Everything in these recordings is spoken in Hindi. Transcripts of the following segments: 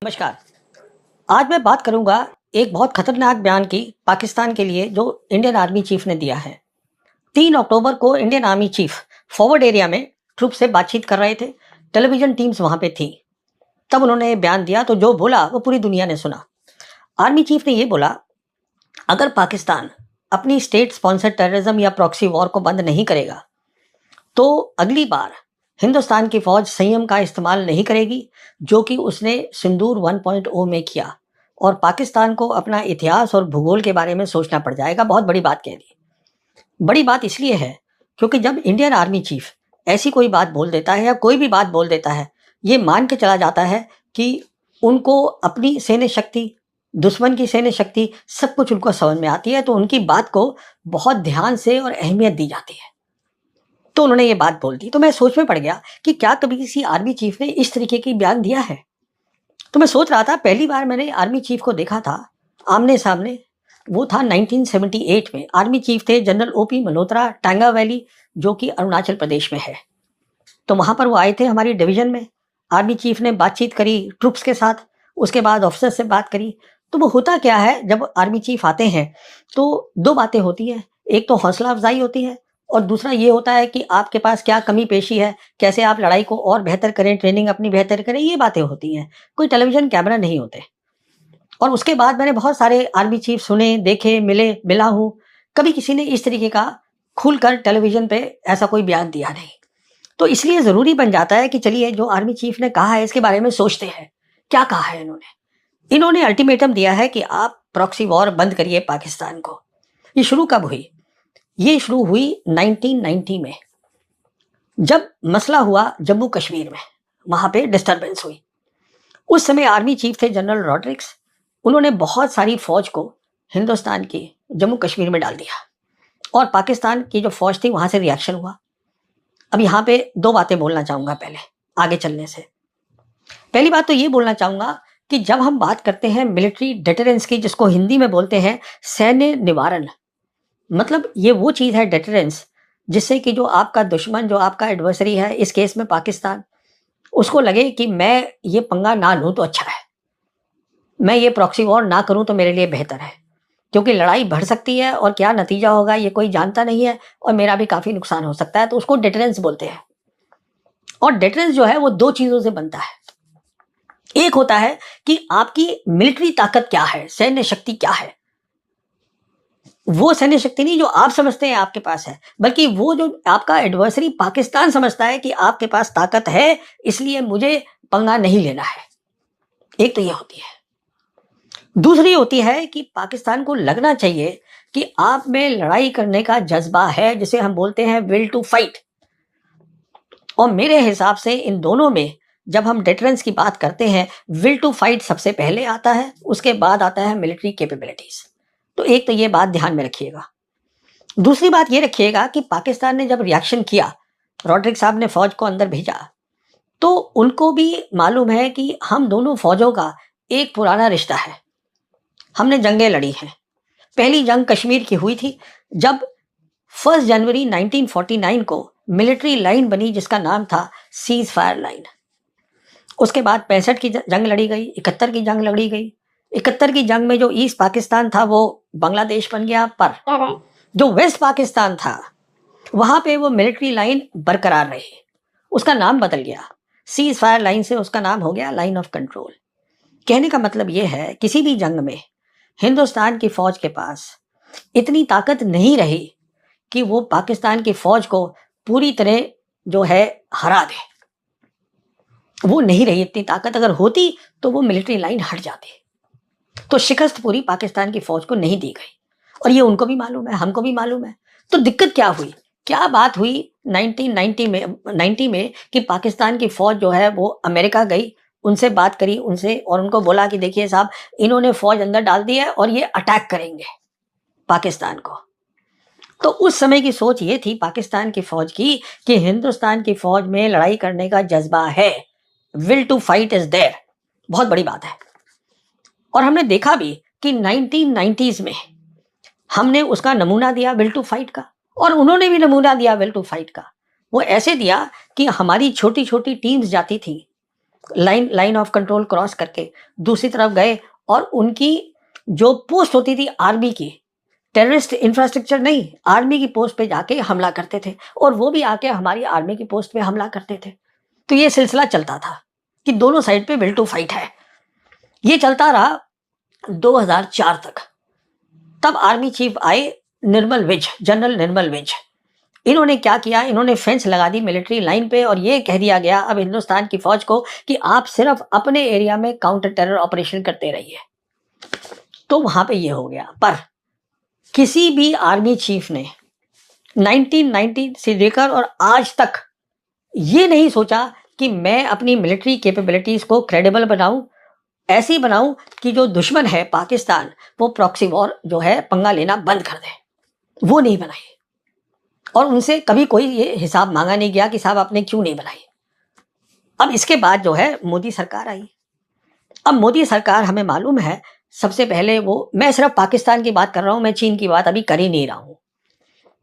नमस्कार। आज मैं बात करूंगा एक बहुत खतरनाक बयान की पाकिस्तान के लिए जो इंडियन आर्मी चीफ ने दिया है। 3 अक्टूबर को Indian army chief forward area में ट्रुप से बातचीत कर रहे थे। टेलीविजन टीम्स वहां पे थी। तब उन्होंने ये बयान दिया तो जो बोला वो पूरी दुनिया ने सुना। आर्मी चीफ ने ये बोला, अगर पाकिस्तान अपनी स्टेट स्पॉन्सर्ड टेररिज्म या प्रॉक्सी वॉर को बंद नहीं करेगा तो अगली बार हिंदुस्तान की फौज संयम का इस्तेमाल नहीं करेगी जो कि उसने सिंदूर 1.0 में किया, और पाकिस्तान को अपना इतिहास और भूगोल के बारे में सोचना पड़ जाएगा। बहुत बड़ी बात कह दी। बड़ी बात इसलिए है क्योंकि जब इंडियन आर्मी चीफ ऐसी कोई बात बोल देता है या कोई भी बात बोल देता है, ये मान के चला जाता है कि उनको अपनी सैन्य शक्ति, दुश्मन की सैन्य शक्ति सब कुछ उनको समझ में आती है, तो उनकी बात को बहुत ध्यान से और अहमियत दी जाती है। तो उन्होंने ये बात बोल दी तो मैं सोच में पड़ गया कि क्या कभी किसी आर्मी चीफ ने इस तरीके की बयान दिया है। तो मैं सोच रहा था, पहली बार मैंने आर्मी चीफ को देखा था आमने सामने, वो था 1978 में। आर्मी चीफ थे जनरल ओपी मल्होत्रा, टांगा वैली जो कि अरुणाचल प्रदेश में है। तो वहां पर वो आए थे हमारी डिवीजन में। आर्मी चीफ ने बातचीत करी ट्रुप्स के साथ, उसके बाद ऑफिसर से बात करी। तो वो होता क्या है, जब आर्मी चीफ आते हैं तो दो बातें होती हैं। एक तो हौसला अफजाई होती है और दूसरा ये होता है कि आपके पास क्या कमी पेशी है, कैसे आप लड़ाई को और बेहतर करें, ट्रेनिंग अपनी बेहतर करें, ये बातें होती हैं। कोई टेलीविजन कैमरा नहीं होते। और उसके बाद मैंने बहुत सारे आर्मी चीफ सुने, देखे, मिला हूं। कभी किसी ने इस तरीके का खुलकर टेलीविजन पे ऐसा कोई बयान दिया नहीं। तो इसलिए जरूरी बन जाता है कि चलिए जो आर्मी चीफ ने कहा है इसके बारे में सोचते हैं। क्या कहा है इन्होंने अल्टीमेटम दिया है कि आप प्रॉक्सी वॉर बंद करिए पाकिस्तान को। ये शुरू कब हुई? ये शुरू हुई 1990 में, जब मसला हुआ जम्मू कश्मीर में, वहां पे डिस्टरबेंस हुई। उस समय आर्मी चीफ थे जनरल रॉड्रिक्स। उन्होंने बहुत सारी फौज को हिंदुस्तान की जम्मू कश्मीर में डाल दिया और पाकिस्तान की जो फौज थी वहां से रिएक्शन हुआ। अब यहाँ पे दो बातें बोलना चाहूंगा पहले आगे चलने से। पहली बात तो ये बोलना चाहूंगा कि जब हम बात करते हैं मिलिट्री डिटरेंस की, जिसको हिंदी में बोलते हैं सैन्य निवारण, मतलब ये वो चीज है डेटरेंस, जिससे कि जो आपका दुश्मन, जो आपका एडवर्सरी है, इस केस में पाकिस्तान, उसको लगे कि मैं ये पंगा ना लूं तो अच्छा है, मैं ये प्रॉक्सी वॉर ना करूं तो मेरे लिए बेहतर है, क्योंकि लड़ाई बढ़ सकती है और क्या नतीजा होगा ये कोई जानता नहीं है और मेरा भी काफी नुकसान हो सकता है। तो उसको डेटरेंस बोलते हैं। और डेटरेंस जो है वो दो चीजों से बनता है। एक होता है कि आपकी मिलिट्री ताकत क्या है, सैन्य शक्ति क्या है। वो सैन्य शक्ति नहीं जो आप समझते हैं आपके पास है, बल्कि वो जो आपका एडवर्सरी पाकिस्तान समझता है कि आपके पास ताकत है, इसलिए मुझे पंगा नहीं लेना है। एक तो ये होती है। दूसरी होती है कि पाकिस्तान को लगना चाहिए कि आप में लड़ाई करने का जज्बा है, जिसे हम बोलते हैं विल टू फाइट। और मेरे हिसाब से इन दोनों में जब हम डिटरेंस की बात करते हैं, विल टू फाइट सबसे पहले आता है, उसके बाद आता है मिलिट्री कैपेबिलिटीज। तो एक तो ये बात ध्यान में रखिएगा। दूसरी बात ये रखिएगा कि पाकिस्तान ने जब रिएक्शन किया, रॉड्रिक साहब ने फौज को अंदर भेजा, तो उनको भी मालूम है कि हम दोनों फौजों का एक पुराना रिश्ता है। हमने जंगें लड़ी हैं। पहली जंग कश्मीर की हुई थी, जब 1 जनवरी 1949 को मिलिट्री लाइन बनी जिसका नाम था सीज फायर लाइन। उसके बाद 65 की जंग लड़ी गई, 71 की जंग लड़ी गई। 71 की जंग में जो ईस्ट पाकिस्तान था वो बांग्लादेश बन गया, पर जो वेस्ट पाकिस्तान था वहां पे वो मिलिट्री लाइन बरकरार रही। उसका नाम बदल गया, सीज फायर लाइन से उसका नाम हो गया लाइन ऑफ कंट्रोल। कहने का मतलब ये है, किसी भी जंग में हिंदुस्तान की फौज के पास इतनी ताकत नहीं रही कि वो पाकिस्तान की फौज को पूरी तरह जो है हरा दे। वो नहीं रही इतनी ताकत। अगर होती तो वो मिलिट्री लाइन हट जाती। तो शिकस्त पूरी पाकिस्तान की फौज को नहीं दी गई, और ये उनको भी मालूम है, हमको भी मालूम है। तो दिक्कत क्या हुई, क्या बात हुई 1990 में कि पाकिस्तान की फौज जो है वो अमेरिका गई, उनसे बात करी उनसे, और उनको बोला कि देखिए साहब, इन्होंने फौज अंदर डाल दी है और ये अटैक करेंगे पाकिस्तान को। तो उस समय की सोच ये थी पाकिस्तान की फौज की कि हिंदुस्तान की फौज में लड़ाई करने का जज्बा है, will to fight is there. बहुत बड़ी बात है। और हमने देखा भी कि 1990s में हमने उसका नमूना दिया विल टू फाइट का, और उन्होंने भी नमूना दिया विल टू फाइट का। वो ऐसे दिया कि हमारी छोटी छोटी टीम्स जाती थी लाइन ऑफ कंट्रोल क्रॉस करके दूसरी तरफ गए और उनकी जो पोस्ट होती थी आर्मी की, टेररिस्ट इंफ्रास्ट्रक्चर नहीं, आर्मी की पोस्ट पे जाके हमला करते थे और वो भी आके हमारी आर्मी की पोस्ट पे हमला करते थे। तो ये सिलसिला चलता था कि दोनों साइड पे विल टू फाइट है। ये चलता रहा 2004 तक। तब आर्मी चीफ आए निर्मल विज, जनरल निर्मल विज। इन्होंने क्या किया, इन्होंने फेंस लगा दी मिलिट्री लाइन पे और ये कह दिया गया अब हिंदुस्तान की फौज को कि आप सिर्फ अपने एरिया में काउंटर टेरर ऑपरेशन करते रहिए। तो वहां पे ये हो गया। पर किसी भी आर्मी चीफ ने 1990 से लेकर और आज तक ये नहीं सोचा कि मैं अपनी मिलिट्री कैपेबिलिटीज को क्रेडिबल बनाऊं, ऐसी बनाऊं कि जो दुश्मन है पाकिस्तान वो प्रॉक्सी वॉर जो है पंगा लेना बंद कर दे। वो नहीं बनाई और उनसे कभी कोई ये हिसाब मांगा नहीं गया कि साहब आपने क्यों नहीं बनाई। अब इसके बाद जो है मोदी सरकार आई। अब मोदी सरकार हमें मालूम है सबसे पहले वो, मैं सिर्फ पाकिस्तान की बात कर रहा हूं, मैं चीन की बात अभी कर ही नहीं रहा हूं।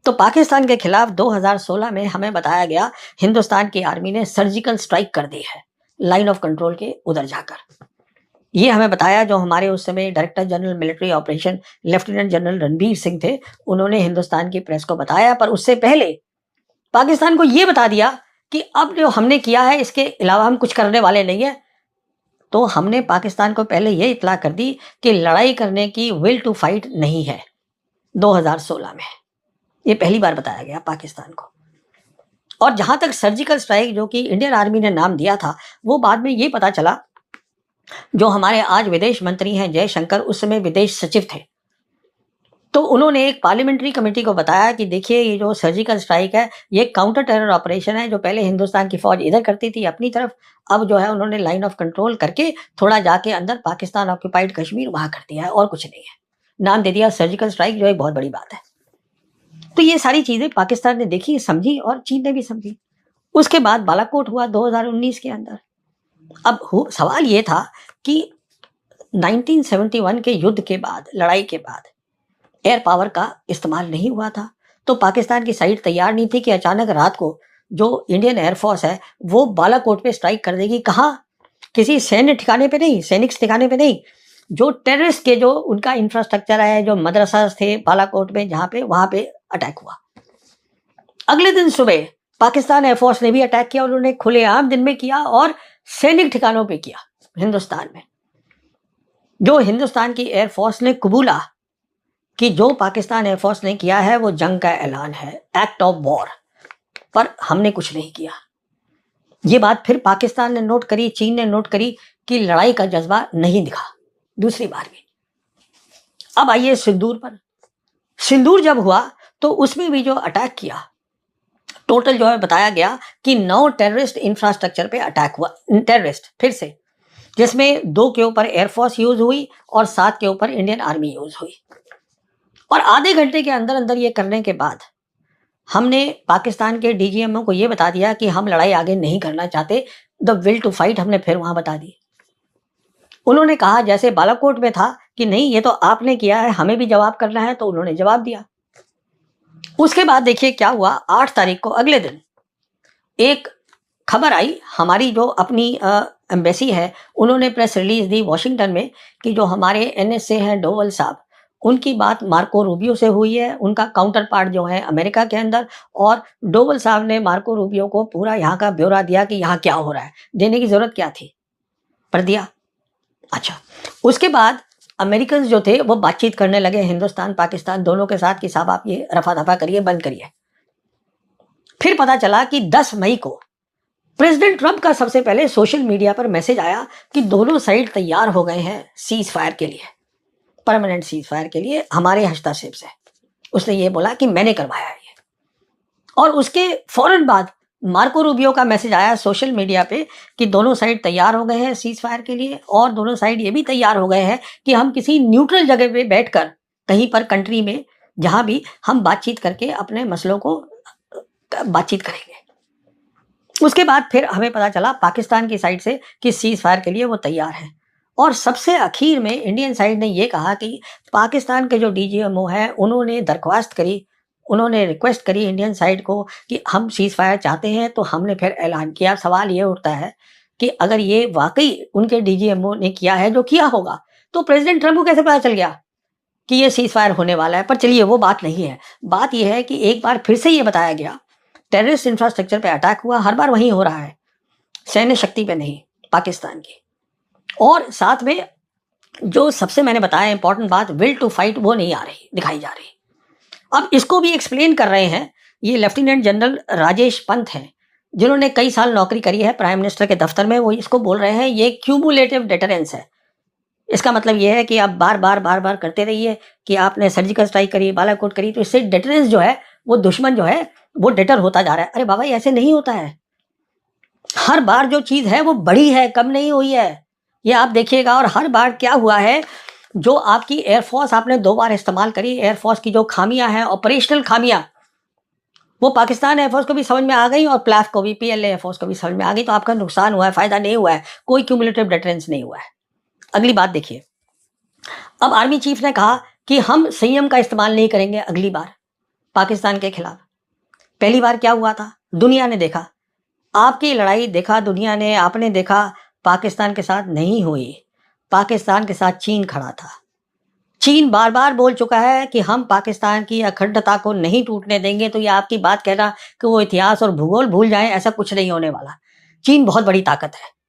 तो पाकिस्तान के खिलाफ 2016 में हमें बताया गया हिंदुस्तान की आर्मी ने सर्जिकल स्ट्राइक कर दी है लाइन ऑफ कंट्रोल के उधर जाकर। ये हमें बताया जो हमारे उस समय director general military operation lieutenant general Ranbir Singh थे, उन्होंने हिंदुस्तान की प्रेस को बताया। पर उससे पहले पाकिस्तान को यह बता दिया कि अब जो हमने किया है इसके अलावा हम कुछ करने वाले नहीं है। तो हमने पाकिस्तान को पहले यह इतला कर दी कि लड़ाई करने की विल टू फाइट नहीं है 2016 में। ये पहली बार बताया गया पाकिस्तान को। और जहां तक सर्जिकल स्ट्राइक जो कि इंडियन आर्मी ने नाम दिया था, वो बाद में ये पता चला, जो हमारे आज विदेश मंत्री हैं जयशंकर, उस समय विदेश सचिव थे, तो उन्होंने एक पार्लियामेंट्री कमेटी को बताया कि देखिए ये जो सर्जिकल स्ट्राइक है ये काउंटर टेरर ऑपरेशन है। जो पहले हिंदुस्तान की फौज इधर करती थी अपनी तरफ, अब जो है उन्होंने लाइन ऑफ कंट्रोल करके थोड़ा जाके अंदर पाकिस्तान ऑक्यूपाइड कश्मीर वहां कर दिया है और कुछ नहीं है, नाम दे दिया सर्जिकल स्ट्राइक, जो एक बहुत बड़ी बात है। तो ये सारी चीजें पाकिस्तान ने देखी, समझी और चीन ने भी समझी। उसके बाद बालाकोट हुआ 2019 के अंदर। अब सवाल ये था कि 1971 के युद्ध के बाद, लड़ाई के बाद एयर पावर का इस्तेमाल नहीं हुआ था। तो पाकिस्तान की साइड तैयार नहीं थी कि अचानक रात को जो इंडियन एयरफोर्स है वो बालाकोट पे स्ट्राइक कर देगी। कहाँ? किसी सैन्य ठिकाने पे नहीं, सैनिक ठिकाने पे नहीं, जो टेररिस्ट के जो उनका इंफ्रास्ट्रक्चर है, जो मदरसा थे बालाकोट में जहां पे, वहां पे अटैक हुआ। अगले दिन सुबह पाकिस्तान एयरफोर्स ने भी अटैक किया। उन्होंने खुलेआम दिन में किया और सैनिक ठिकानों पे किया हिंदुस्तान में। जो हिंदुस्तान की एयरफोर्स ने कबूला कि जो पाकिस्तान एयरफोर्स ने किया है वो जंग का ऐलान है, एक्ट ऑफ वॉर, पर हमने कुछ नहीं किया। ये बात फिर पाकिस्तान ने नोट करी, चीन ने नोट करी कि लड़ाई का जज्बा नहीं दिखा दूसरी बार भी। अब आइए सिंदूर पर। सिंदूर जब हुआ तो उसमें भी जो अटैक किया, टोटल जो है बताया गया कि 9 टेररिस्ट इंफ्रास्ट्रक्चर पे अटैक हुआ, टेररिस्ट फिर से, जिसमें 2 के ऊपर एयरफोर्स यूज हुई और 7 के ऊपर इंडियन आर्मी यूज हुई। और आधे घंटे के अंदर अंदर ये करने के बाद हमने पाकिस्तान के डीजीएमओ को ये बता दिया कि हम लड़ाई आगे नहीं करना चाहते, द विल टू फाइट हमने फिर वहां बता दी। उन्होंने कहा जैसे बालाकोट में था कि नहीं ये तो आपने किया है, हमें भी जवाब करना है, तो उन्होंने जवाब दिया। उसके बाद देखिए क्या हुआ, 8 तारीख को अगले दिन एक खबर आई, हमारी जो अपनी एम्बेसी है उन्होंने प्रेस रिलीज दी वॉशिंगटन में कि जो हमारे एनएसए हैं डोवल साहब, उनकी बात मार्को रूबियो से हुई है, उनका काउंटर पार्ट जो है अमेरिका के अंदर, और डोवल साहब ने मार्को रूबियो को पूरा यहाँ का ब्यौरा दिया कि यहाँ क्या हो रहा है। देने की जरूरत क्या थी, पर दिया। अच्छा, उसके बाद अमेरिकन जो थे वो बातचीत करने लगे हिंदुस्तान पाकिस्तान दोनों के साथ कि साहब आप ये रफा दफा करिए, बंद करिए। फिर पता चला कि 10 मई को प्रेसिडेंट ट्रंप का सबसे पहले सोशल मीडिया पर मैसेज आया कि दोनों साइड तैयार हो गए हैं सीज फायर के लिए, परमानेंट सीज फायर के लिए हमारे हस्तक्षेप से। उसने ये बोला कि मैंने करवाया है ये। और उसके फौरन बाद मार्को रूबियो का मैसेज आया सोशल मीडिया पे कि दोनों साइड तैयार हो गए हैं सीज फायर के लिए, और दोनों साइड ये भी तैयार हो गए हैं कि हम किसी न्यूट्रल जगह पे बैठकर कहीं पर कंट्री में जहां भी हम बातचीत करके अपने मसलों को बातचीत करेंगे। उसके बाद फिर हमें पता चला पाकिस्तान की साइड से कि सीज फायर के लिए वो तैयार है। और सबसे आखिर में इंडियन साइड ने ये कहा कि पाकिस्तान के जो डीजीएमओ है उन्होंने दरख्वास्त करी, उन्होंने रिक्वेस्ट करी इंडियन साइड को कि हम सीज फायर चाहते हैं, तो हमने फिर ऐलान किया। सवाल ये उठता है कि अगर ये वाक़ई उनके डीजीएमओ ने किया है जो किया होगा, तो प्रेज़िडेंट ट्रंप को कैसे पता चल गया कि ये सीज़फायर होने वाला है? पर चलिए वो बात नहीं है। बात ये है कि एक बार फिर से ये बताया गया, टेररिस्ट इंफ्रास्ट्रक्चर पे अटैक हुआ, हर बार वहीं हो रहा है, सैन्य शक्ति पे नहीं, पाकिस्तान की। और साथ में जो सबसे मैंने बताया इम्पोर्टेंट बात, विल टू फाइट वो नहीं आ रही, दिखाई जा रही। अब इसको भी एक्सप्लेन कर रहे हैं, ये लेफ्टिनेंट जनरल राजेश पंत हैं, जिन्होंने कई साल नौकरी करी है प्राइम मिनिस्टर के दफ्तर में। वो इसको बोल रहे हैं ये क्यूमुलेटिव डेटरेंस है। इसका मतलब ये है कि आप बार-बार करते रहिए कि आपने सर्जिकल स्ट्राइक करी, बालाकोट करी, तो इससे डेटरेंस जो है, वो दुश्मन जो है, वो डेटर होता जा रहा है। अरे बाबा, ये ऐसे नहीं होता है। हर बार जो चीज़ है, वो बढ़ी है, कम नहीं हुई है। ये आप देखिएगा। और हर बार क्या हुआ है, जो आपकी एयरफ़ोर्स आपने 2 बार इस्तेमाल करी, एयरफ़ोर्स की जो खामियाँ हैं, ऑपरेशनल खामियाँ, वो पाकिस्तान एयरफ़ोर्स को भी समझ में आ गई और प्लाफ को भी, पीएलए एयरफ़ोर्स को भी समझ में आ गई। तो आपका नुकसान हुआ है, फ़ायदा नहीं हुआ है। कोई क्यूमुलेटिव डेटरेंस नहीं हुआ है। अगली बात देखिए। अब आर्मी चीफ ने कहा कि हम संयम का इस्तेमाल नहीं करेंगे अगली बार पाकिस्तान के खिलाफ। पहली बार क्या हुआ था? दुनिया ने देखा। आपकी लड़ाई देखा दुनिया ने, आपने देखा पाकिस्तान के साथ नहीं हुई। पाकिस्तान के साथ चीन खड़ा था। चीन बार-बार बोल चुका है कि हम पाकिस्तान की अखंडता को नहीं टूटने देंगे। तो ये आपकी बात कहना कि वो इतिहास और भूगोल भूल जाएँ, ऐसा कुछ नहीं होने वाला। चीन बहुत बड़ी ताकत है।